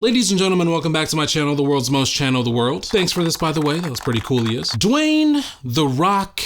Ladies and gentlemen, welcome back to my channel, the world's most channel, the world. Thanks for this, by the way. That was pretty cool, he is. Dwayne "The Rock"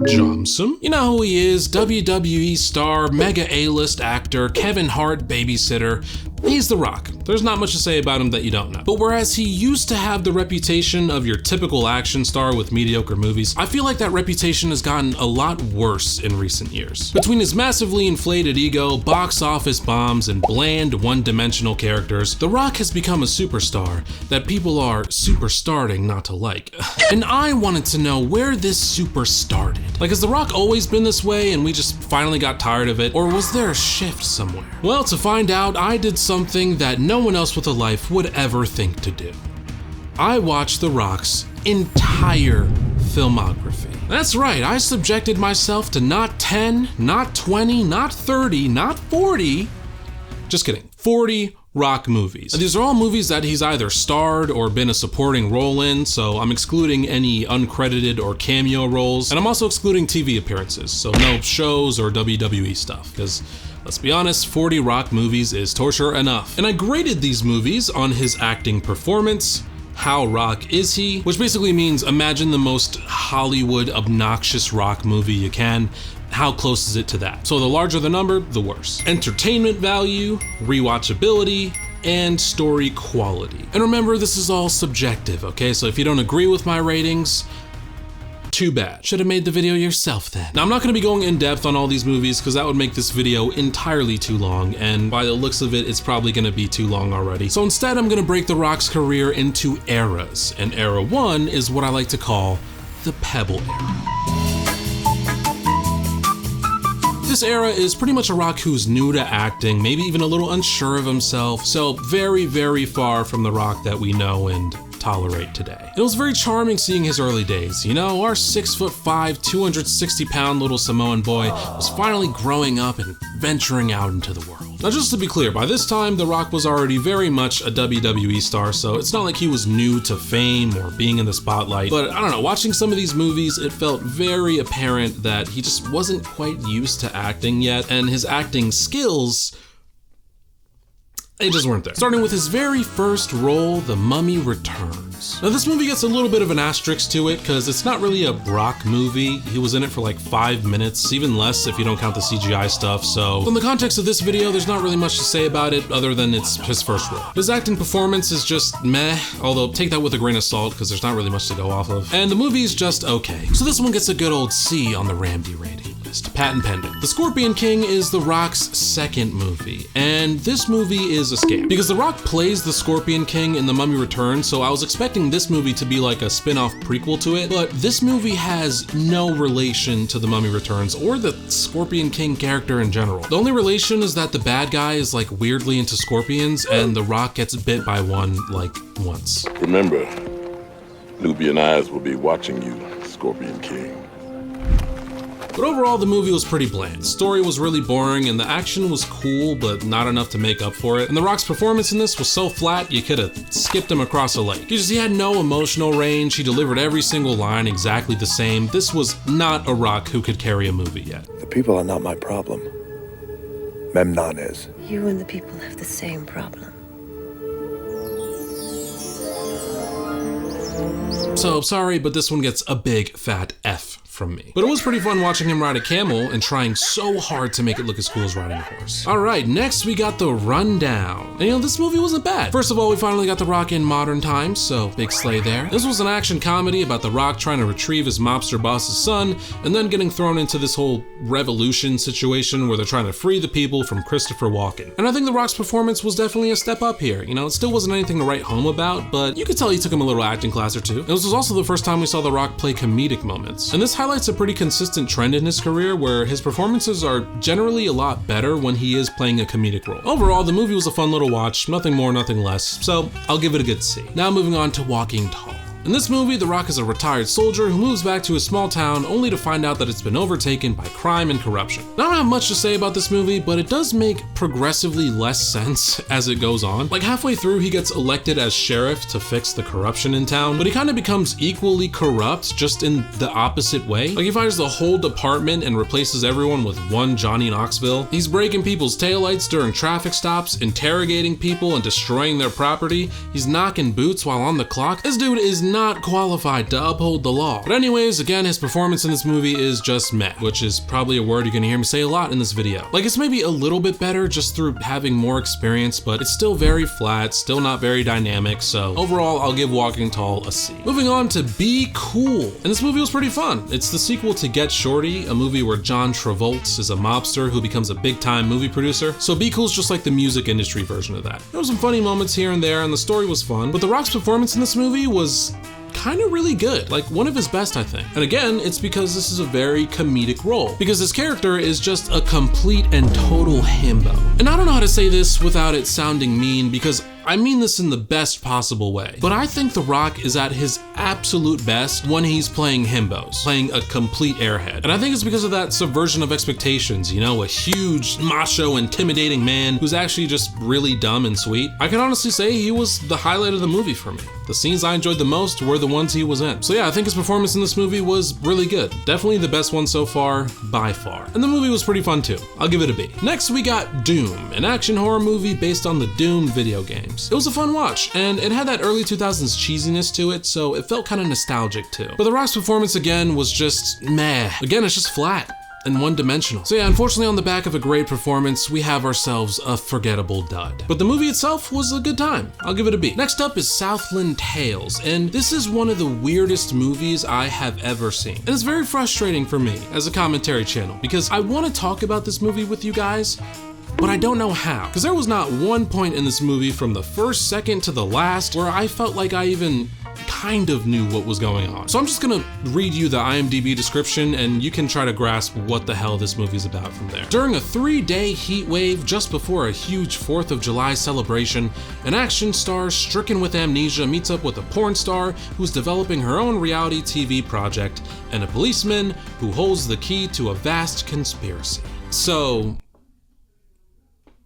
Johnson. You know who he is, WWE star, mega A-list actor, Kevin Hart babysitter. He's The Rock. There's not much to say about him that you don't know. But whereas he used to have the reputation of your typical action star with mediocre movies, I feel like that reputation has gotten a lot worse in recent years. Between his massively inflated ego, box office bombs, and bland one-dimensional characters, The Rock has become a superstar that people are starting not to like. And I wanted to know where this super started. Like, has The Rock always been this way and we just finally got tired of it? Or was there a shift somewhere? Well, to find out, I did something that no one else with a life would ever think to do. I watched The Rock's entire filmography. That's right, I subjected myself to not 10, not 20, not 30, not 40, just kidding, 40 Rock movies. These are all movies that he's either starred or been a supporting role in, so I'm excluding any uncredited or cameo roles, and I'm also excluding TV appearances, so no shows or WWE stuff, because let's be honest, 40 Rock movies is torture enough. And I graded these movies on his acting performance, how Rock is he, which basically means imagine the most Hollywood obnoxious Rock movie you can. How close is it to that? So the larger the number, the worse. Entertainment value, rewatchability, and story quality. And remember, this is all subjective, okay? So if you don't agree with my ratings, too bad. Should have made the video yourself then. Now, I'm not gonna be going in depth on all these movies because that would make this video entirely too long, and by the looks of it, it's probably gonna be too long already. So instead, I'm gonna break The Rock's career into eras, and era 1 is what I like to call the Pebble Era. This era is pretty much a Rock who's new to acting, maybe even a little unsure of himself, so very, very far from the Rock that we know and tolerate today. It was very charming seeing his early days. You know, our 6'5", 260-pound little Samoan boy was finally growing up and venturing out into the world. Now, just to be clear, by this time, The Rock was already very much a WWE star, so it's not like he was new to fame or being in the spotlight. But I don't know, watching some of these movies, it felt very apparent that he just wasn't quite used to acting yet, and his acting skills, they just weren't there. Starting with his very first role, The Mummy Returns. Now, this movie gets a little bit of an asterisk to it because it's not really a Rock movie. He was in it for like 5 minutes, even less if you don't count the CGI stuff. So in the context of this video, there's not really much to say about it other than it's his first role. His acting performance is just meh, although take that with a grain of salt because there's not really much to go off of. And the movie's just okay. So this one gets a good old C on the Ramsey rating list, patent pending. The Scorpion King is The Rock's second movie, and this movie is a scam because The Rock plays the Scorpion King in The Mummy Returns, so I was expecting this movie to be like a spin-off prequel to it, but this movie has no relation to The Mummy Returns or the Scorpion King character in general. The only relation is that the bad guy is like weirdly into scorpions and The Rock gets bit by one like once. Remember, Nubian eyes will be watching you, Scorpion King. But overall, the movie was pretty bland. The story was really boring, and the action was cool, but not enough to make up for it. And The Rock's performance in this was so flat, you could have skipped him across a lake. He had no emotional range, he delivered every single line exactly the same. This was not a Rock who could carry a movie yet. The people are not my problem. Memnon is. You and the people have the same problem. So, sorry, but this one gets a big fat F from me. But it was pretty fun watching him ride a camel and trying so hard to make it look as cool as riding a horse. All right, next we got The Rundown. And you know, this movie wasn't bad. First of all, we finally got The Rock in modern times, so big slay there. This was an action comedy about The Rock trying to retrieve his mobster boss's son and then getting thrown into this whole revolution situation where they're trying to free the people from Christopher Walken. And I think The Rock's performance was definitely a step up here. You know, it still wasn't anything to write home about, but you could tell he took him a little acting class or two. And this was also the first time we saw The Rock play comedic moments. And this highlights a pretty consistent trend in his career where his performances are generally a lot better when he is playing a comedic role. Overall, the movie was a fun little watch, nothing more, nothing less, so I'll give it a good C. Now moving on to Walking Tall. In this movie, The Rock is a retired soldier who moves back to a small town only to find out that it's been overtaken by crime and corruption. Now, I don't have much to say about this movie, but it does make progressively less sense as it goes on. Like halfway through, he gets elected as sheriff to fix the corruption in town, but he kind of becomes equally corrupt, just in the opposite way. Like he fires the whole department and replaces everyone with one Johnny Knoxville. He's breaking people's taillights during traffic stops, interrogating people and destroying their property. He's knocking boots while on the clock. This dude is not qualified to uphold the law. But anyways, again, his performance in this movie is just meh, which is probably a word you're gonna hear me say a lot in this video. Like it's maybe a little bit better just through having more experience, but it's still very flat, still not very dynamic, so overall I'll give Walking Tall a C. Moving on to Be Cool. And this movie was pretty fun. It's the sequel to Get Shorty, a movie where John Travolta is a mobster who becomes a big-time movie producer. So Be Cool's just like the music industry version of that. There were some funny moments here and there, and the story was fun, but The Rock's performance in this movie was kind of really good, like one of his best, I think. And again, it's because this is a very comedic role, because his character is just a complete and total himbo. And I don't know how to say this without it sounding mean, because I mean this in the best possible way, but I think The Rock is at his absolute best when he's playing himbos, playing a complete airhead. And I think it's because of that subversion of expectations, you know, a huge, macho, intimidating man who's actually just really dumb and sweet. I can honestly say he was the highlight of the movie for me. The scenes I enjoyed the most were the ones he was in. So yeah, I think his performance in this movie was really good. Definitely the best one so far, by far. And the movie was pretty fun too. I'll give it a B. Next, we got Doom, an action horror movie based on the Doom video games. It was a fun watch, and it had that early 2000s cheesiness to it, so it felt kind of nostalgic too. But The Rock's performance again was just meh. Again, it's just flat and one-dimensional. So yeah, unfortunately on the back of a great performance, we have ourselves a forgettable dud. But the movie itself was a good time. I'll give it a B. Next up is Southland Tales, and this is one of the weirdest movies I have ever seen. And it's very frustrating for me as a commentary channel, because I want to talk about this movie with you guys, but I don't know how. Because there was not one point in this movie from the first second to the last where I felt like I even kind of knew what was going on. So I'm just gonna read you the IMDb description and you can try to grasp what the hell this movie's about from there. During a 3-day heat wave just before a huge 4th of July celebration, an action star stricken with amnesia meets up with a porn star who's developing her own reality TV project and a policeman who holds the key to a vast conspiracy. So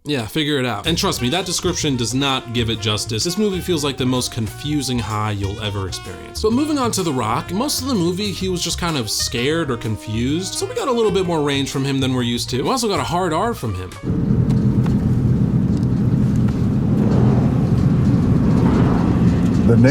yeah, figure it out. And trust me, that description does not give it justice. This movie feels like the most confusing high you'll ever experience. But moving on to The Rock, most of the movie he was just kind of scared or confused, so we got a little bit more range from him than we're used to. We also got a hard R from him.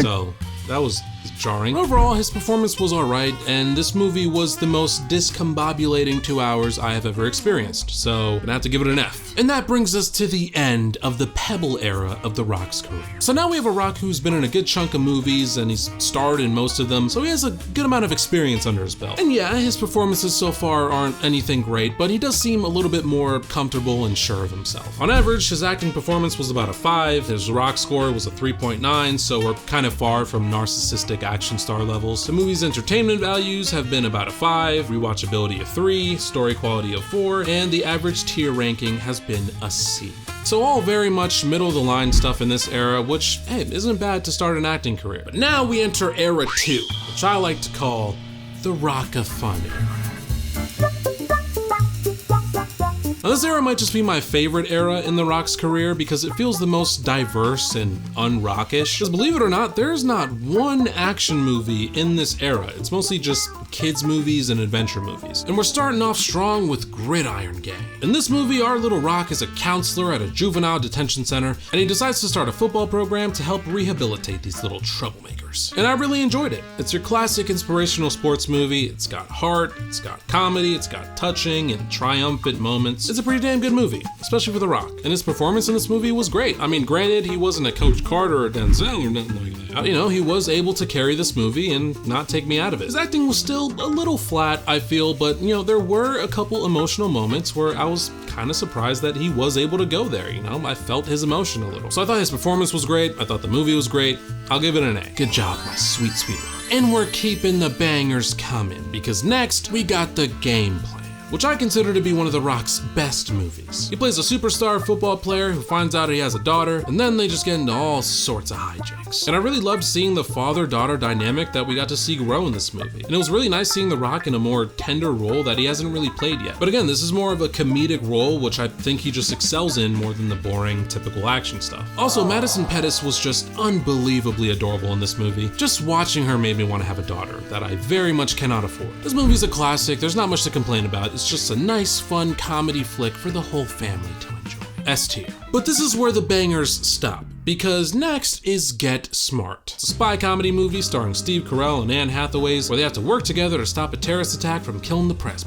So that was jarring. Overall, his performance was alright, and this movie was the most discombobulating 2 hours I have ever experienced, so I'm gonna have to give it an F. And that brings us to the end of the Pebble era of The Rock's career. So now we have a Rock who's been in a good chunk of movies, and he's starred in most of them, so he has a good amount of experience under his belt. And yeah, his performances so far aren't anything great, but he does seem a little bit more comfortable and sure of himself. On average, his acting performance was about a 5, his Rock score was a 3.9, so we're kind of far from narcissistic action star levels. The movie's entertainment values have been about a 5, rewatchability of 3, story quality of 4, and the average tier ranking has been a C. So all very much middle of the line stuff in this era, which, hey, isn't bad to start an acting career. But now we enter era 2, which I like to call the Rock of Fun era. Now this era might just be my favorite era in The Rock's career because it feels the most diverse and un-rockish. Because believe it or not, there's not one action movie in this era. It's mostly just kids movies and adventure movies. And we're starting off strong with Gridiron Gang. In this movie, our little Rock is a counselor at a juvenile detention center, and he decides to start a football program to help rehabilitate these little troublemakers. And I really enjoyed it. It's your classic inspirational sports movie. It's got heart, it's got comedy, it's got touching and triumphant moments. It's a pretty damn good movie, especially for The Rock. And his performance in this movie was great. I mean, granted, he wasn't a Coach Carter or Denzel or nothing like that. You know, he was able to carry this movie and not take me out of it. His acting was still a little flat, I feel, but you know, there were a couple emotional moments where I was kind of surprised that he was able to go there, you know? I felt his emotion a little. So I thought his performance was great. I thought the movie was great. I'll give it an A. Good job, my sweet, sweet Rock. And we're keeping the bangers coming because next we got the game plan. which I consider to be one of The Rock's best movies. He plays a superstar football player who finds out he has a daughter, and then they just get into all sorts of hijinks. And I really loved seeing the father-daughter dynamic that we got to see grow in this movie. And it was really nice seeing The Rock in a more tender role that he hasn't really played yet. But again, this is more of a comedic role, which I think he just excels in more than the boring, typical action stuff. Also, Madison Pettis was just unbelievably adorable in this movie. Just watching her made me want to have a daughter that I very much cannot afford. This movie's a classic, there's not much to complain about. It's just a nice, fun comedy flick for the whole family to enjoy. S tier. But this is where the bangers stop, because next is Get Smart. It's a spy comedy movie starring Steve Carell and Anne Hathaway, where they have to work together to stop a terrorist attack from killing the press.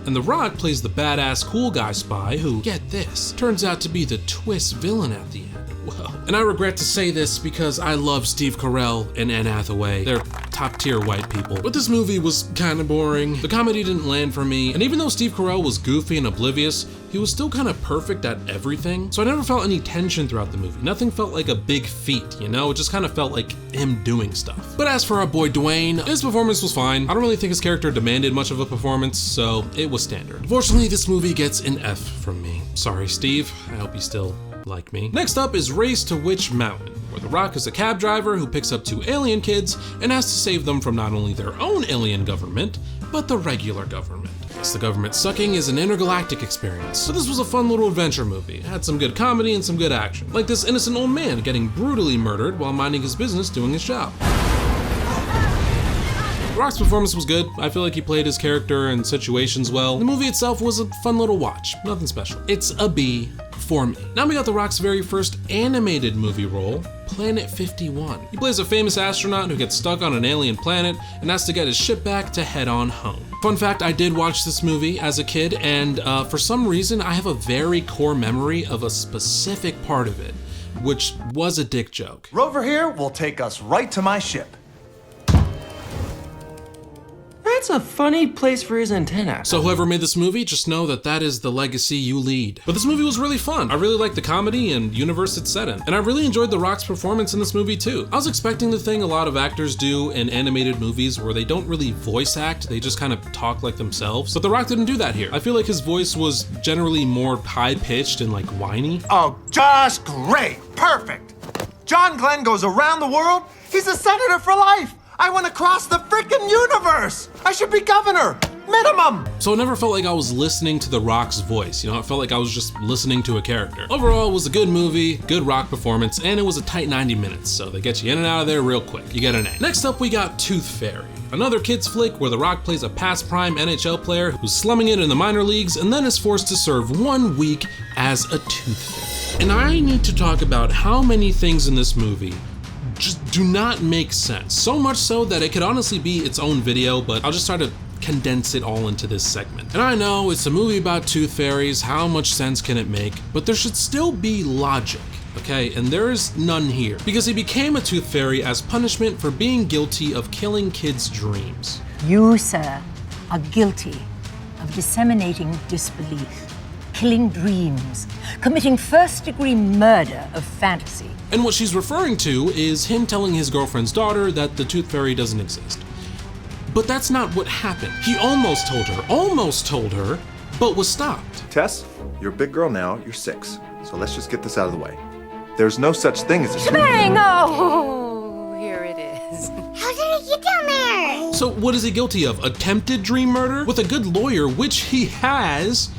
And The Rock plays the badass cool guy spy who, get this, turns out to be the twist villain at the end. Well, and I regret to say this because I love Steve Carell and Anne Hathaway. They're top tier white people. But this movie was kind of boring. The comedy didn't land for me, and even though Steve Carell was goofy and oblivious, he was still kind of perfect at everything. So I never felt any tension throughout the movie. Nothing felt like a big feat, you know? It just kind of felt like him doing stuff. But as for our boy Dwayne, his performance was fine. I don't really think his character demanded much of a performance, so it was standard. Unfortunately, this movie gets an F from me. Sorry, Steve. I hope you still like me. Next up is Race to Witch Mountain, where The Rock is a cab driver who picks up two alien kids and has to save them from not only their own alien government, but the regular government. Yes, the government sucking is an intergalactic experience, so this was a fun little adventure movie. It had some good comedy and some good action, like this innocent old man getting brutally murdered while minding his business doing his job. The Rock's performance was good. I feel like he played his character and situations well. The movie itself was a fun little watch, nothing special. It's a B for me. Now we got The Rock's very first animated movie role, Planet 51. He plays a famous astronaut who gets stuck on an alien planet and has to get his ship back to head on home. Fun fact, I did watch this movie as a kid, and for some reason I have a very core memory of a specific part of it, which was a dick joke. Rover here will take us right to my ship. That's a funny place for his antenna. So whoever made this movie, just know that that is the legacy you lead. But this movie was really fun. I really liked the comedy and universe it's set in. And I really enjoyed The Rock's performance in this movie too. I was expecting the thing a lot of actors do in animated movies where they don't really voice act, they just kind of talk like themselves. But The Rock didn't do that here. I feel like his voice was generally more high-pitched and like whiny. Oh, just great. Perfect. John Glenn goes around the world. He's a senator for life. I went across the freaking universe! I should be governor! Minimum! So it never felt like I was listening to The Rock's voice, you know? It felt like I was just listening to a character. Overall, it was a good movie, good Rock performance, and it was a tight 90 minutes, so they get you in and out of there real quick. You get an A. Next up, we got Tooth Fairy, another kid's flick where The Rock plays a past prime NHL player who's slumming it in the minor leagues and then is forced to serve 1 week as a tooth fairy. And I need to talk about how many things in this movie just do not make sense. So much so that it could honestly be its own video, but I'll just try to condense it all into this segment. And I know it's a movie about tooth fairies, how much sense can it make? But there should still be logic, okay? And there is none here. Because he became a tooth fairy as punishment for being guilty of killing kids' dreams. You, sir, are guilty of disseminating disbelief, killing dreams, committing first-degree murder of fantasy. And what she's referring to is him telling his girlfriend's daughter that the tooth fairy doesn't exist. But that's not what happened. He almost told her, but was stopped. Tess, you're a big girl now, you're 6. So let's just get this out of the way. There's no such thing as a Bang! Oh, here it is. How did it get down there? So what is he guilty of? Attempted dream murder? With a good lawyer, which he has,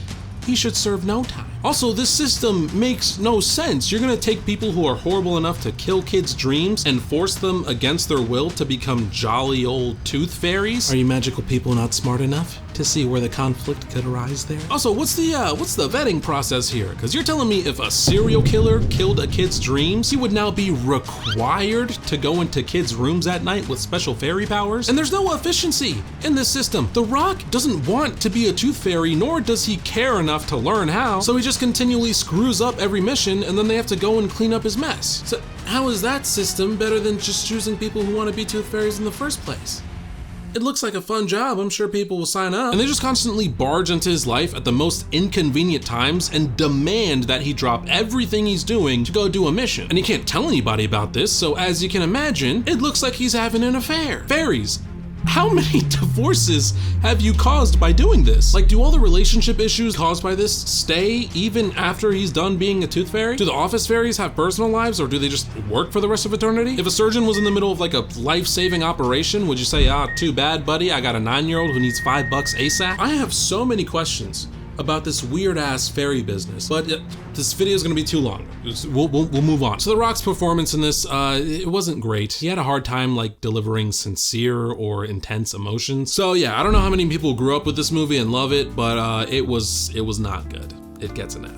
he should serve no time. Also, this system makes no sense. You're gonna take people who are horrible enough to kill kids' dreams and force them against their will to become jolly old tooth fairies? Are you magical people not smart enough to see where the conflict could arise there? Also, what's the vetting process here? Because you're telling me if a serial killer killed a kid's dreams, he would now be required to go into kids' rooms at night with special fairy powers? And there's no efficiency in this system. The Rock doesn't want to be a tooth fairy, nor does he care enough to learn how, so he just continually screws up every mission and then they have to go and clean up his mess. So how is that system better than just choosing people who want to be tooth fairies in the first place? It looks like a fun job, I'm sure people will sign up. And they just constantly barge into his life at the most inconvenient times and demand that he drop everything he's doing to go do a mission. And he can't tell anybody about this, so as you can imagine, it looks like he's having an affair. Fairies how many divorces have you caused by doing this? Like, do all the relationship issues caused by this stay even after he's done being a tooth fairy? Do the office fairies have personal lives, or do they just work for the rest of eternity? If a surgeon was in the middle of like a life-saving operation, would you say, too bad, buddy, I got a 9-year-old who needs $5 ASAP? I have so many questions about this weird-ass fairy business, but this video is gonna be too long. We'll move on. So The Rock's performance in this, it wasn't great. He had a hard time like delivering sincere or intense emotions. So yeah, I don't know how many people grew up with this movie and love it, but it was not good. It gets an F.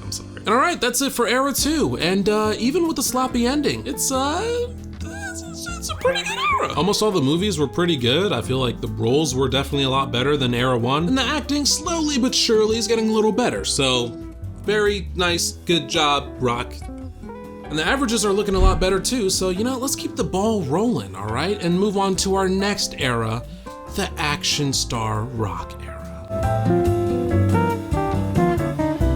I'm sorry. And all right, that's it for Era 2. And even with the sloppy ending, it's a pretty good era. Almost all the movies were pretty good. I feel like the roles were definitely a lot better than Era 1, and the acting slowly but surely is getting a little better. So very nice, good job, Rock. And the averages are looking a lot better too, so you know, let's keep the ball rolling, all right? And move on to our next era, the action star Rock era.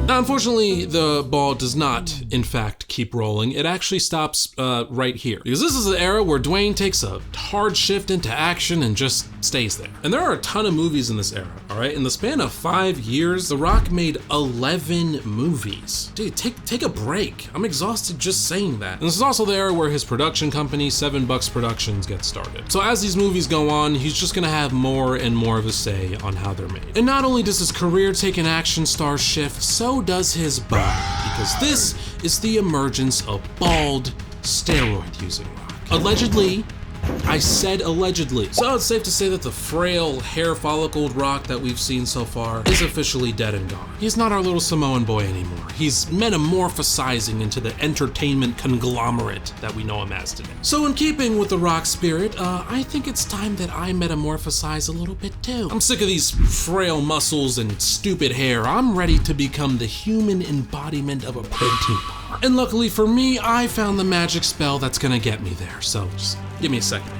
Now, unfortunately, the ball does not, in fact, keep rolling. It actually stops right here. Because this is the era where Dwayne takes a hard shift into action and just stays there. And there are a ton of movies in this era, all right? In the span of 5 years, The Rock made 11 movies. Dude, take a break. I'm exhausted just saying that. And this is also the era where his production company, 7 Bucks Productions, gets started. So as these movies go on, he's just gonna have more and more of a say on how they're made. And not only does his career take an action star shift, so does his body, because this is the emergence of bald, steroid-using Rock. Allegedly, I said allegedly. So it's safe to say that the frail, hair-follicled Rock that we've seen so far is officially dead and gone. He's not our little Samoan boy anymore. He's metamorphosizing into the entertainment conglomerate that we know him as today. So in keeping with the Rock spirit, I think it's time that I metamorphosize a little bit too. I'm sick of these frail muscles and stupid hair. I'm ready to become the human embodiment of a protein bar. And luckily for me, I found the magic spell that's gonna get me there. So just give me a second.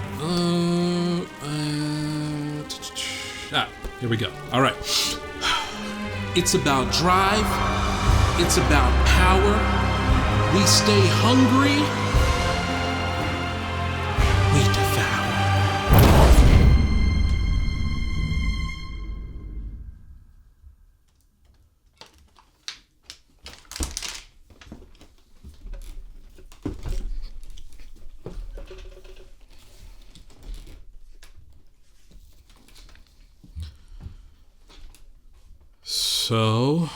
Here we go. All right. It's about drive. It's about power. We stay hungry. We devour. So,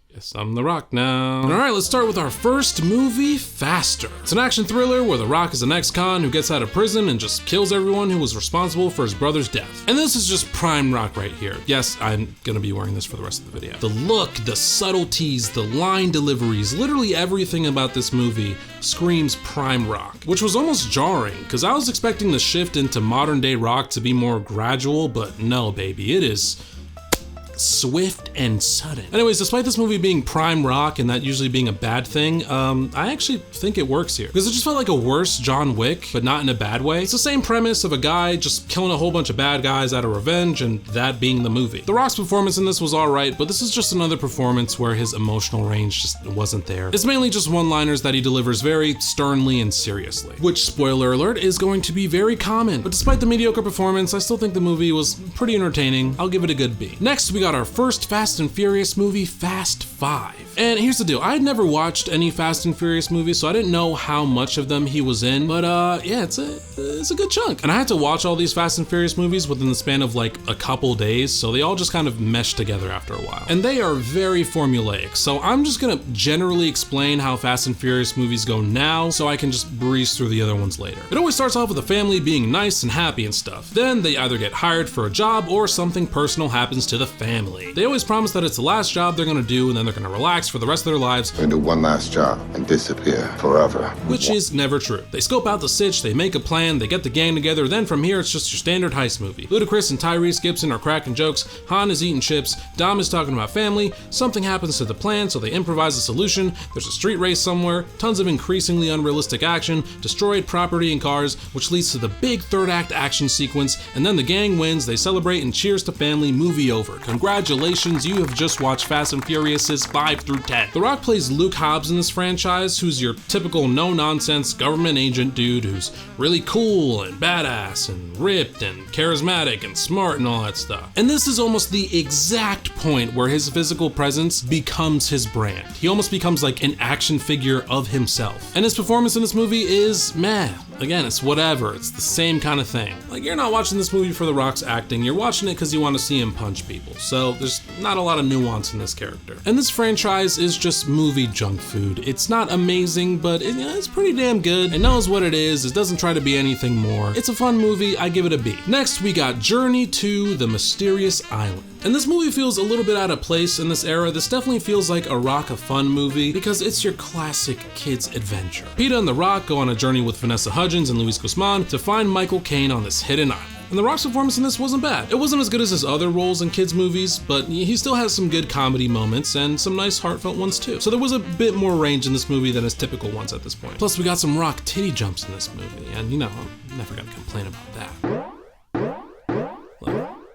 yes, I'm The Rock now. All right, let's start with our first movie, Faster. It's an action thriller where The Rock is an ex-con who gets out of prison and just kills everyone who was responsible for his brother's death. And this is just prime Rock right here. Yes, I'm gonna be wearing this for the rest of the video. The look, the subtleties, the line deliveries, literally everything about this movie screams prime Rock, which was almost jarring, because I was expecting the shift into modern day Rock to be more gradual, but no, baby, it is swift and sudden. Anyways, despite this movie being prime Rock and that usually being a bad thing, I actually think it works here, because it just felt like a worse John Wick, but not in a bad way. It's the same premise of a guy just killing a whole bunch of bad guys out of revenge, and that being the movie. The Rock's performance in this was alright, but this is just another performance where his emotional range just wasn't there. It's mainly just one-liners that he delivers very sternly and seriously, which, spoiler alert, is going to be very common. But despite the mediocre performance, I still think the movie was pretty entertaining. I'll give it a good B. Next, we got our first Fast and Furious movie, Fast 5. And here's the deal, I had never watched any Fast and Furious movies, so I didn't know how much of them he was in, but yeah, it's a good chunk. And I had to watch all these Fast and Furious movies within the span of like a couple days, so they all just kind of meshed together after a while. And they are very formulaic, so I'm just gonna generally explain how Fast and Furious movies go now, so I can just breeze through the other ones later. It always starts off with a family being nice and happy and stuff. Then they either get hired for a job or something personal happens to the family. They always promise that it's the last job they're gonna do and then they're gonna relax for the rest of their lives. We're gonna do one last job and disappear forever. Which is never true. They scope out the sitch, they make a plan, they get the gang together, then from here it's just your standard heist movie. Ludacris and Tyrese Gibson are cracking jokes, Han is eating chips, Dom is talking about family, something happens to the plan so they improvise a solution, there's a street race somewhere, tons of increasingly unrealistic action, destroyed property and cars, which leads to the big third act action sequence, and then the gang wins, they celebrate and cheers to family, movie over. Congrats congratulations, you have just watched Fast and Furious' 5 through 10. The Rock plays Luke Hobbs in this franchise, who's your typical no-nonsense government agent dude who's really cool and badass and ripped and charismatic and smart and all that stuff. And this is almost the exact point where his physical presence becomes his brand. He almost becomes like an action figure of himself. And his performance in this movie is meh. Again, it's whatever. It's the same kind of thing. Like, you're not watching this movie for The Rock's acting. You're watching it because you want to see him punch people. So there's not a lot of nuance in this character. And this franchise is just movie junk food. It's not amazing, but it's pretty damn good. It knows what it is. It doesn't try to be anything more. It's a fun movie. I give it a B. Next, we got Journey to the Mysterious Island. And this movie feels a little bit out of place in this era. This definitely feels like a Rock a fun movie because it's your classic kids adventure. Peter and the Rock go on a journey with Vanessa Hudgens and Luis Guzman to find Michael Caine on this hidden island. And The Rock's performance in this wasn't bad. It wasn't as good as his other roles in kids movies, but he still has some good comedy moments and some nice heartfelt ones too. So there was a bit more range in this movie than his typical ones at this point. Plus we got some Rock titty jumps in this movie, and I'm never gonna complain about that.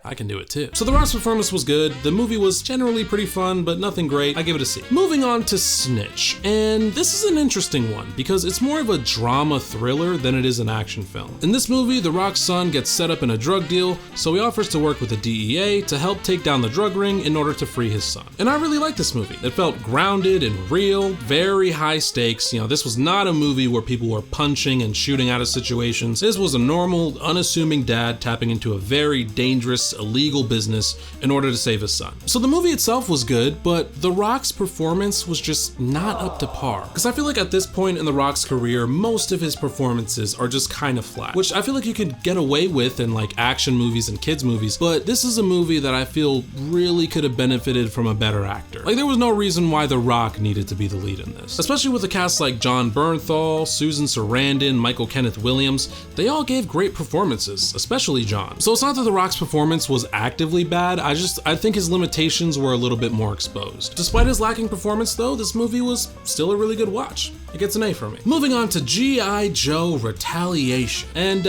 I can do it too. So The Rock's performance was good. The movie was generally pretty fun, but nothing great. I give it a C. Moving on to Snitch. And this is an interesting one because it's more of a drama thriller than it is an action film. In this movie, The Rock's son gets set up in a drug deal, so he offers to work with the DEA to help take down the drug ring in order to free his son. And I really liked this movie. It felt grounded and real, very high stakes. This was not a movie where people were punching and shooting out of situations. This was a normal, unassuming dad tapping into a very dangerous, illegal business in order to save his son. So the movie itself was good, but The Rock's performance was just not up to par. Because I feel like at this point in The Rock's career, most of his performances are just kind of flat, which I feel like you could get away with in like action movies and kids movies, but this is a movie that I feel really could have benefited from a better actor. Like, there was no reason why The Rock needed to be the lead in this. Especially with a cast like John Bernthal, Susan Sarandon, Michael Kenneth Williams. They all gave great performances, especially John. So it's not that The Rock's performance was actively bad, I think his limitations were a little bit more exposed. Despite his lacking performance though, this movie was still a really good watch. It gets an A from me. Moving on to G.I. Joe Retaliation. And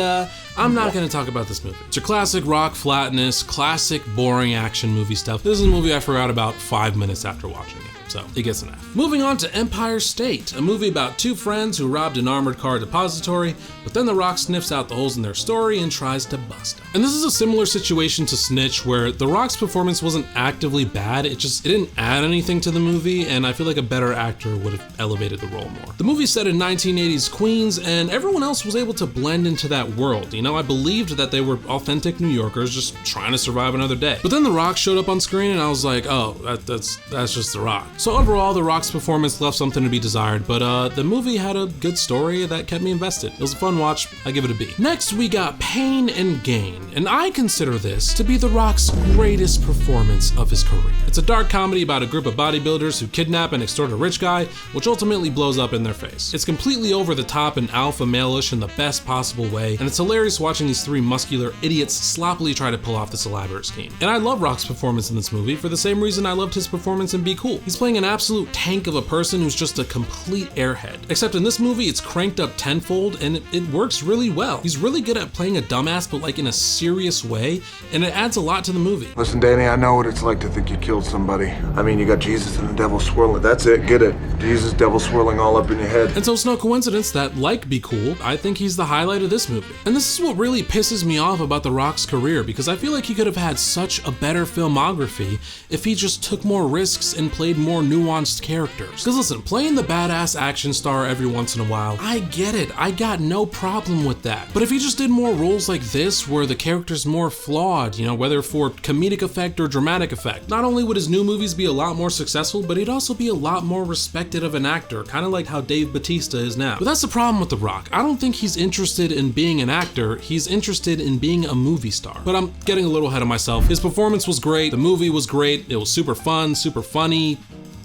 I'm not gonna talk about this movie. It's your classic Rock flatness, classic boring action movie stuff. This is a movie I forgot about 5 minutes after watching it. So it gets an F. Moving on to Empire State, a movie about two friends who robbed an armored car depository, but then The Rock sniffs out the holes in their story and tries to bust them. And this is a similar situation to Snitch, where The Rock's performance wasn't actively bad, it didn't add anything to the movie, and I feel like a better actor would have elevated the role more. The movie's set in 1980s Queens, and everyone else was able to blend into that world. I believed that they were authentic New Yorkers just trying to survive another day. But then The Rock showed up on screen, and I was like, oh, that's just The Rock. So overall, The Rock's performance left something to be desired, but the movie had a good story that kept me invested. It was a fun watch. I give it a B. Next, we got Pain and Gain, and I consider this to be The Rock's greatest performance of his career. It's a dark comedy about a group of bodybuilders who kidnap and extort a rich guy, which ultimately blows up in their face. It's completely over the top and alpha male-ish in the best possible way, and it's hilarious watching these three muscular idiots sloppily try to pull off this elaborate scheme. And I love Rock's performance in this movie for the same reason I loved his performance in Be Cool. He's playing an absolute tank of a person who's just a complete airhead. Except in this movie, it's cranked up tenfold, and it works really well. He's really good at playing a dumbass, but like in a serious way, and it adds a lot to the movie. Listen, Danny, I know what it's like to think you killed somebody. I mean, you got Jesus and the devil swirling. That's it, get it. Jesus, devil swirling all up in your head. And so it's no coincidence that, like Be Cool, I think he's the highlight of this movie. And this is what really pisses me off about The Rock's career, because I feel like he could have had such a better filmography if he just took more risks and played more nuanced characters. Because listen, playing the badass action star every once in a while, I get it. I got no problem with that. But if he just did more roles like this, where the character's more flawed, whether for comedic effect or dramatic effect, not only would his new movies be a lot more successful, but he'd also be a lot more respected of an actor, kind of like how Dave Bautista is now. But that's the problem with The Rock. I don't think he's interested in being an actor, he's interested in being a movie star. But I'm getting a little ahead of myself. His performance was great, the movie was great, it was super fun, super funny.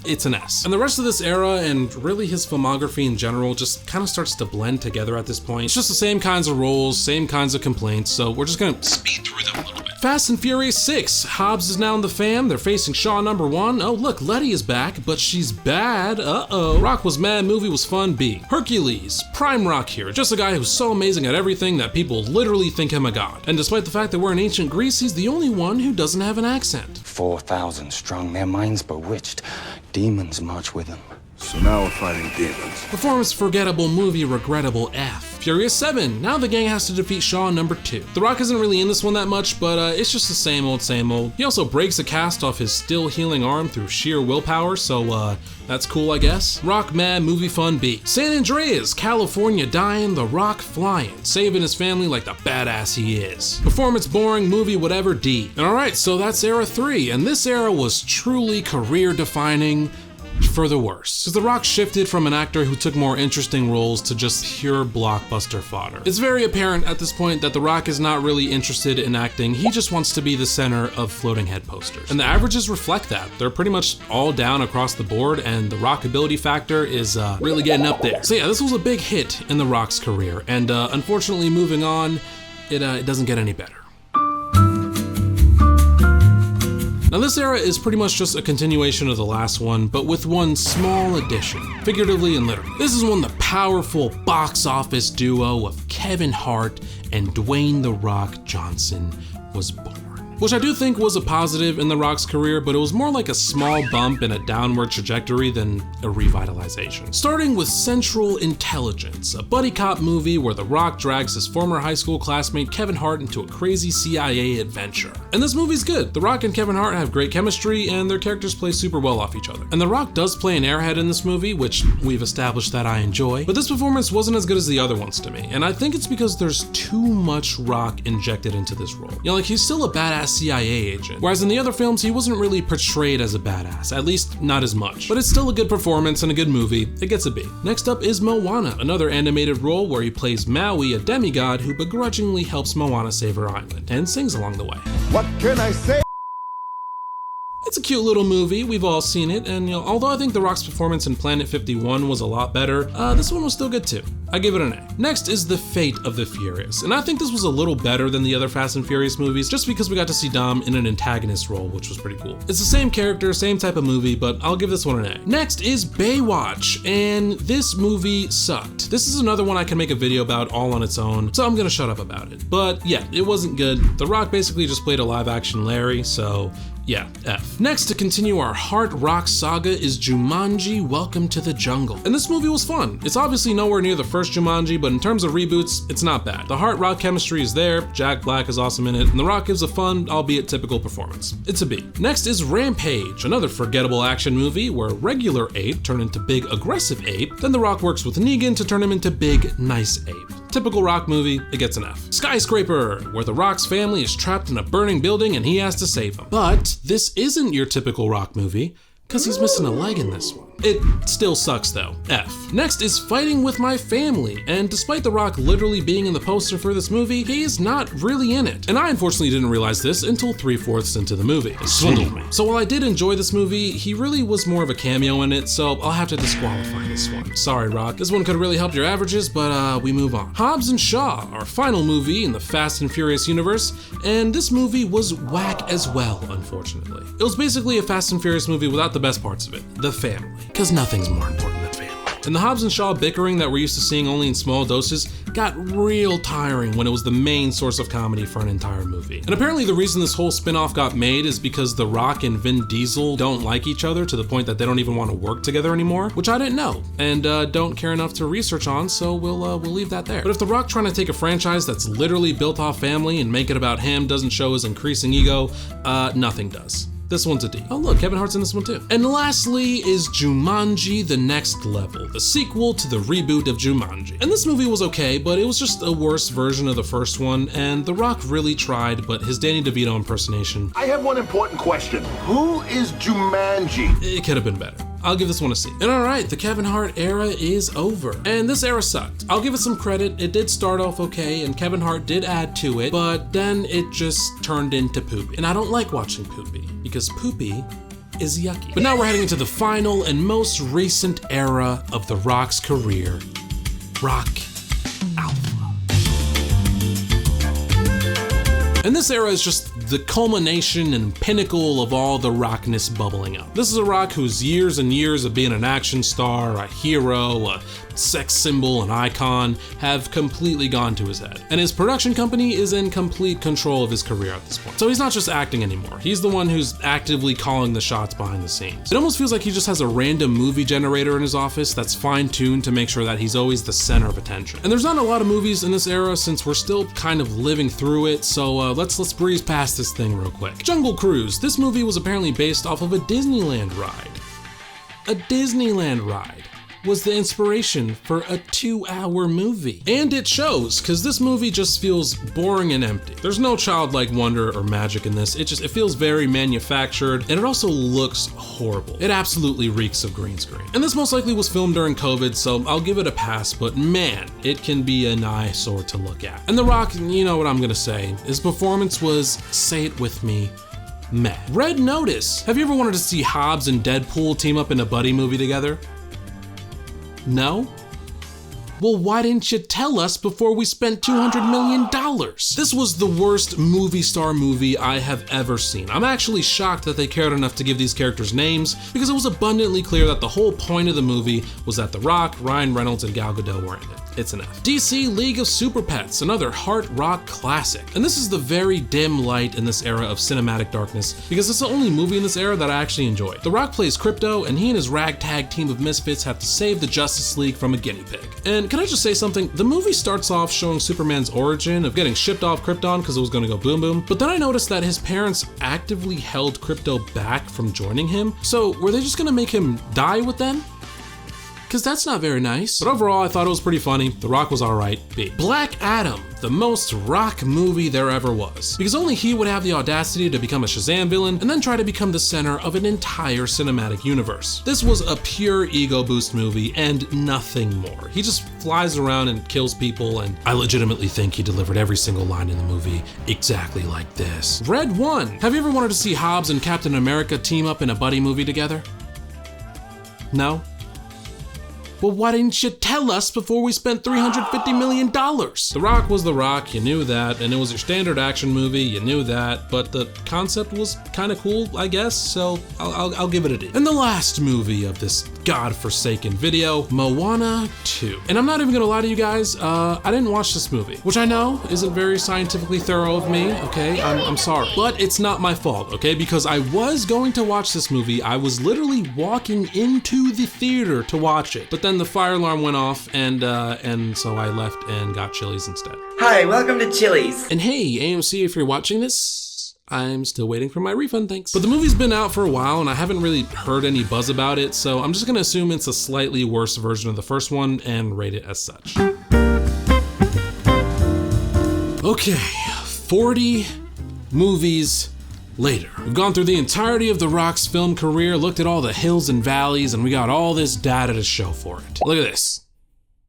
It's an S. And the rest of this era, and really his filmography in general, just kind of starts to blend together at this point. It's just the same kinds of roles, same kinds of complaints, so we're just gonna speed through them a little bit. Fast and Furious 6. Hobbs is now in the fam. They're facing Shaw number 1. Oh look, Letty is back, but she's bad. Uh-oh. Rock was mad, movie was fun. B. Hercules. Prime Rock here. Just a guy who's so amazing at everything that people literally think him a god. And despite the fact that we're in ancient Greece, he's the only one who doesn't have an accent. 4,000 strong, their minds bewitched. Demons march with them. So now we're fighting demons. Performance forgettable, movie regrettable. F. Furious 7. Now the gang has to defeat Shaw number 2. The Rock isn't really in this one that much, but it's just the same old, same old. He also breaks a cast off his still healing arm through sheer willpower, so that's cool, I guess. Rock mad, movie fun. B. San Andreas, California dying, The Rock flying, saving his family like the badass he is. Performance boring, movie whatever. D. And alright, so that's era 3, and this era was truly career defining, for the worse. Because The Rock shifted from an actor who took more interesting roles to just pure blockbuster fodder. It's very apparent at this point that The Rock is not really interested in acting, he just wants to be the center of floating head posters. And the averages reflect that. They're pretty much all down across the board, and the Rock ability factor is really getting up there. So yeah, this was a big hit in The Rock's career, and unfortunately moving on, it doesn't get any better. Now this era is pretty much just a continuation of the last one, but with one small addition, figuratively and literally. This is when the powerful box office duo of Kevin Hart and Dwayne "The Rock" Johnson was born. Which I do think was a positive in The Rock's career, but it was more like a small bump in a downward trajectory than a revitalization. Starting with Central Intelligence, a buddy cop movie where The Rock drags his former high school classmate Kevin Hart into a crazy CIA adventure. And this movie's good. The Rock and Kevin Hart have great chemistry, and their characters play super well off each other. And The Rock does play an airhead in this movie, which we've established that I enjoy, but this performance wasn't as good as the other ones to me, and I think it's because there's too much Rock injected into this role. You know, like he's still a badass CIA agent, whereas in the other films he wasn't really portrayed as a badass, at least not as much. But it's still a good performance and a good movie. It gets a B. Next up is Moana, another animated role where he plays Maui, a demigod who begrudgingly helps Moana save her island, and sings along the way. What can I say? It's a cute little movie, we've all seen it, and although I think The Rock's performance in Planet 51 was a lot better, this one was still good too. I give it an A. Next is The Fate of the Furious, and I think this was a little better than the other Fast and Furious movies, just because we got to see Dom in an antagonist role, which was pretty cool. It's the same character, same type of movie, but I'll give this one an A. Next is Baywatch, and this movie sucked. This is another one I can make a video about all on its own, so I'm gonna shut up about it. But yeah, it wasn't good. The Rock basically just played a live action Larry, so yeah, F. Next, to continue our Hart Rock saga, is Jumanji: Welcome to the Jungle. And this movie was fun. It's obviously nowhere near the first Jumanji, but in terms of reboots, it's not bad. The Hart Rock chemistry is there, Jack Black is awesome in it, and The Rock gives a fun, albeit typical performance. It's a B. Next is Rampage, another forgettable action movie where regular ape turned into big aggressive ape, then The Rock works with Negan to turn him into big nice ape. Typical Rock movie, it gets an F. Skyscraper, where The Rock's family is trapped in a burning building and he has to save them. But this isn't your typical Rock movie, because he's missing a leg in this one. It still sucks though. F. Next is Fighting with My Family, and despite The Rock literally being in the poster for this movie, he is not really in it. And I unfortunately didn't realize this until 3/4 into the movie. It swindled me. So while I did enjoy this movie, he really was more of a cameo in it, so I'll have to disqualify this one. Sorry, Rock. This one could have really helped your averages, but we move on. Hobbs and Shaw, our final movie in the Fast and Furious universe, and this movie was whack as well, unfortunately. It was basically a Fast and Furious movie without the best parts of it, the family. Because nothing's more important than family. And the Hobbs and Shaw bickering that we're used to seeing only in small doses got real tiring when it was the main source of comedy for an entire movie. And apparently the reason this whole spin-off got made is because The Rock and Vin Diesel don't like each other to the point that they don't even want to work together anymore, which I didn't know, and don't care enough to research on, so we'll leave that there. But if The Rock trying to take a franchise that's literally built off family and make it about him doesn't show his increasing ego, nothing does. This one's a D. Oh look, Kevin Hart's in this one too. And lastly is Jumanji: The Next Level, the sequel to the reboot of Jumanji. And this movie was okay, but it was just a worse version of the first one, and The Rock really tried, but his Danny DeVito impersonation... I have one important question. Who is Jumanji? It could have been better. I'll give this one a C. And alright, the Kevin Hart era is over. And this era sucked. I'll give it some credit, it did start off okay, and Kevin Hart did add to it, but then it just turned into poopy. And I don't like watching poopy, because poopy is yucky. But now we're heading into the final and most recent era of The Rock's career, Rock Alpha. And this era is just the culmination and pinnacle of all the Rockness bubbling up. This is a Rock whose years and years of being an action star, a hero, a sex symbol, an icon have completely gone to his head. And his production company is in complete control of his career at this point. So he's not just acting anymore. He's the one who's actively calling the shots behind the scenes. It almost feels like he just has a random movie generator in his office that's fine-tuned to make sure that he's always the center of attention. And there's not a lot of movies in this era since we're still kind of living through it, so let's breeze past this thing real quick. Jungle Cruise. This movie was apparently based off of a Disneyland ride. A Disneyland ride was the inspiration for a 2-hour movie. And it shows, because this movie just feels boring and empty. There's no childlike wonder or magic in this. It feels very manufactured, and it also looks horrible. It absolutely reeks of green screen. And this most likely was filmed during COVID, so I'll give it a pass, but man, it can be an eyesore to look at. And The Rock, you know what I'm gonna say, his performance was, say it with me, meh. Red Notice. Have you ever wanted to see Hobbs and Deadpool team up in a buddy movie together? No? Well, why didn't you tell us before we spent $200 million? This was the worst movie star movie I have ever seen. I'm actually shocked that they cared enough to give these characters names, because it was abundantly clear that the whole point of the movie was that The Rock, Ryan Reynolds, and Gal Gadot were in it. It's an F. DC League of Super Pets, another Hart rock classic. And this is the very dim light in this era of cinematic darkness, because it's the only movie in this era that I actually enjoy. The Rock plays Crypto, and he and his ragtag team of misfits have to save the Justice League from a guinea pig. And can I just say something? The movie starts off showing Superman's origin of getting shipped off Krypton because it was gonna go boom boom, but then I noticed that his parents actively held Crypto back from joining him. So were they just gonna make him die with them? Because that's not very nice. But overall, I thought it was pretty funny. The Rock was alright. B. Black Adam, the most Rock movie there ever was. Because only he would have the audacity to become a Shazam villain and then try to become the center of an entire cinematic universe. This was a pure ego boost movie and nothing more. He just flies around and kills people, and I legitimately think he delivered every single line in the movie exactly like this. Red One. Have you ever wanted to see Hobbs and Captain America team up in a buddy movie together? No? Well, why didn't you tell us before we spent $350 million? The Rock was The Rock, you knew that, and it was your standard action movie, you knew that, but the concept was kind of cool, I guess, so I'll give it a D. And the last movie of this godforsaken video, Moana 2. And I'm not even gonna lie to you guys, I didn't watch this movie, which I know isn't very scientifically thorough of me, okay? I'm sorry, but it's not my fault, okay? Because I was going to watch this movie, I was literally walking into the theater to watch it, but then the fire alarm went off, and so I left and got Chili's instead. Hi, welcome to Chili's. And hey, AMC, if you're watching this, I'm still waiting for my refund, thanks. But the movie's been out for a while, and I haven't really heard any buzz about it, so I'm just gonna assume it's a slightly worse version of the first one and rate it as such. Okay, 40 movies later. We've gone through the entirety of The Rock's film career, looked at all the hills and valleys, and we got all this data to show for it. Look at this.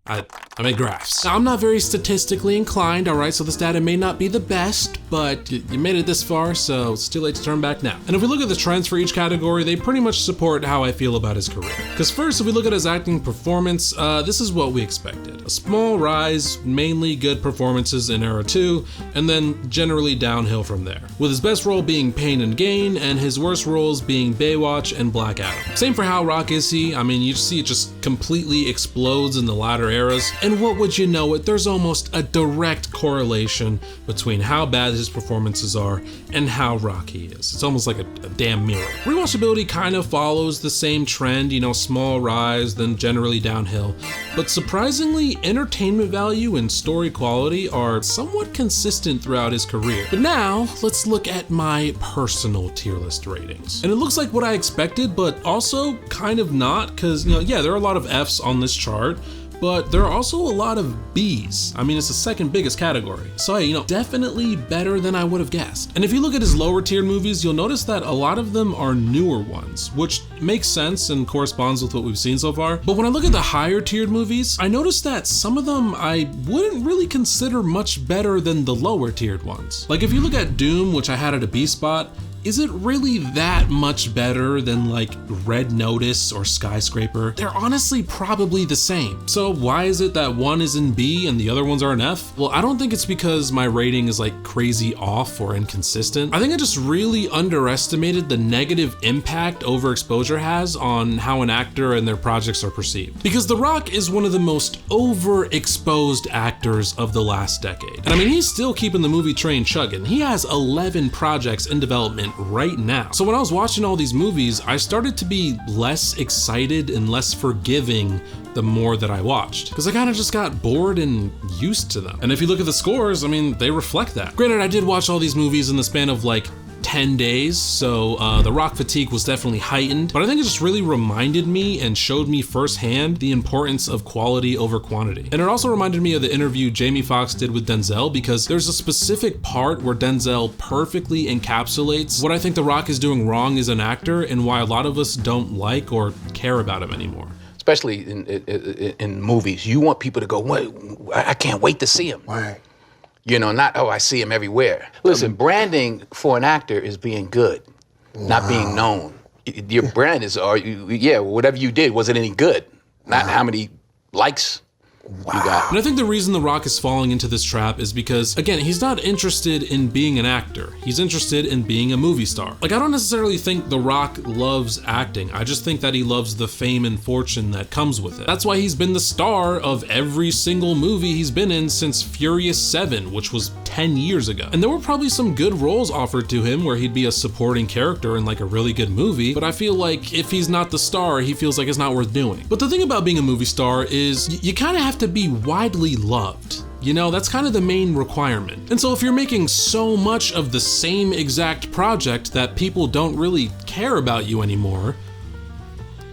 I made graphs. Now, I'm not very statistically inclined, alright, so this data may not be the best, but you made it this far, so it's too late to turn back now. And if we look at the trends for each category, they pretty much support how I feel about his career. Because first, if we look at his acting performance, this is what we expected. A small rise, mainly good performances in Era 2, and then generally downhill from there. With his best role being Pain and Gain, and his worst roles being Baywatch and Black Adam. Same for How Rock Is He? I mean, you see it just completely explodes in the latter eras, and what would you know it, there's almost a direct correlation between how bad his performances are and how rocky he is. It's almost like a damn mirror. Rewatchability kind of follows the same trend, you know, small rise, then generally downhill, but surprisingly, entertainment value and story quality are somewhat consistent throughout his career. But now, let's look at my personal tier list ratings. And it looks like what I expected, but also kind of not, because, you know, yeah, there are a lot of Fs on this chart, but there are also a lot of Bs. I mean, it's the second biggest category. So, you know, definitely better than I would have guessed. And if you look at his lower tiered movies, you'll notice that a lot of them are newer ones, which makes sense and corresponds with what we've seen so far. But when I look at the higher tiered movies, I noticed that some of them I wouldn't really consider much better than the lower tiered ones. Like if you look at Doom, which I had at a B spot, is it really that much better than like Red Notice or Skyscraper? They're honestly probably the same. So why is it that one is in B and the other ones are in F? Well, I don't think it's because my rating is like crazy off or inconsistent. I think I just really underestimated the negative impact overexposure has on how an actor and their projects are perceived. Because The Rock is one of the most overexposed actors of the last decade. And I mean, he's still keeping the movie train chugging. He has 11 projects in development right now. So when I was watching all these movies, I started to be less excited and less forgiving the more that I watched, because I kind of just got bored and used to them. And if you look at the scores, I mean, they reflect that. Granted, I did watch all these movies in the span of like 10 days, so the Rock fatigue was definitely heightened, but I think it just really reminded me and showed me firsthand the importance of quality over quantity. And it also reminded me of the interview Jamie Foxx did with Denzel, because there's a specific part where Denzel perfectly encapsulates what I think The Rock is doing wrong as an actor and why a lot of us don't like or care about him anymore. Especially in movies, you want people to go, wait, I can't wait to see him. Right. You know, not, oh, I see him everywhere. Listen, branding for an actor is being good, not being known. Your brand is, whatever you did, was it any good? Not how many likes you got. And I think the reason The Rock is falling into this trap is because, again, he's not interested in being an actor. He's interested in being a movie star. Like, I don't necessarily think The Rock loves acting. I just think that he loves the fame and fortune that comes with it. That's why he's been the star of every single movie he's been in since Furious 7, which was 10 years ago. And there were probably some good roles offered to him where he'd be a supporting character in like a really good movie, but I feel like if he's not the star, he feels like it's not worth doing. But the thing about being a movie star is you kind of have to be widely loved. You know, that's kind of the main requirement. And so if you're making so much of the same exact project that people don't really care about you anymore,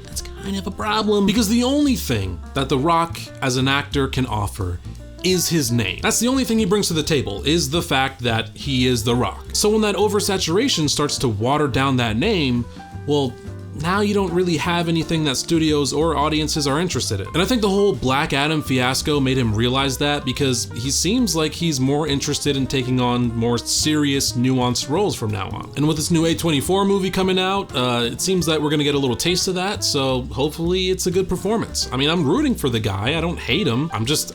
that's kind of a problem. Because the only thing that The Rock as an actor can offer is his name. That's the only thing he brings to the table, is the fact that he is The Rock. So when that oversaturation starts to water down that name, well, now you don't really have anything that studios or audiences are interested in. And I think the whole Black Adam fiasco made him realize that, because he seems like he's more interested in taking on more serious, nuanced roles from now on. And with this new A24 movie coming out, it seems that we're gonna get a little taste of that, so hopefully it's a good performance. I mean, I'm rooting for the guy, I don't hate him, I'm just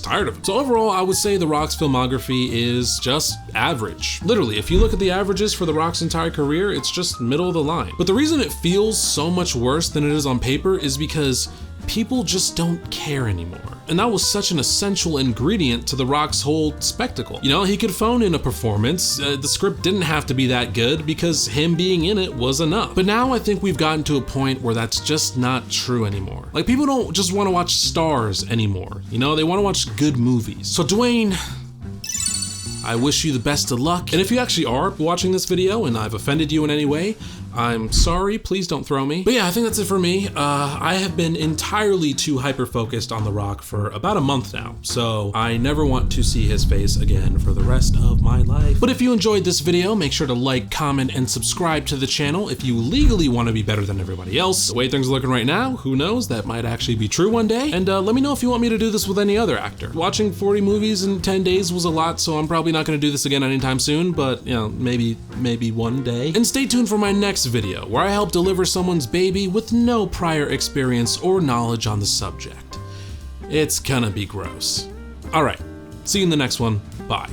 tired of him. So overall, I would say The Rock's filmography is just average. Literally, if you look at the averages for The Rock's entire career, it's just middle of the line. But the reason it feels so much worse than it is on paper is because people just don't care anymore. And that was such an essential ingredient to The Rock's whole spectacle. You know, he could phone in a performance, the script didn't have to be that good because him being in it was enough. But now I think we've gotten to a point where that's just not true anymore. Like, people don't just want to watch stars anymore, you know, they want to watch good movies. So Dwayne, I wish you the best of luck. And if you actually are watching this video and I've offended you in any way, I'm sorry, please don't throw me. But yeah, I think that's it for me. I have been entirely too hyper-focused on The Rock for about a month now, so I never want to see his face again for the rest of my life. But if you enjoyed this video, make sure to like, comment, and subscribe to the channel if you legally want to be better than everybody else. The way things are looking right now, who knows, that might actually be true one day. And let me know if you want me to do this with any other actor. Watching 40 movies in 10 days was a lot, so I'm probably not going to do this again anytime soon, but you know, maybe one day. And stay tuned for my next video where I help deliver someone's baby with no prior experience or knowledge on the subject. It's gonna be gross. All right, see you in the next one. Bye.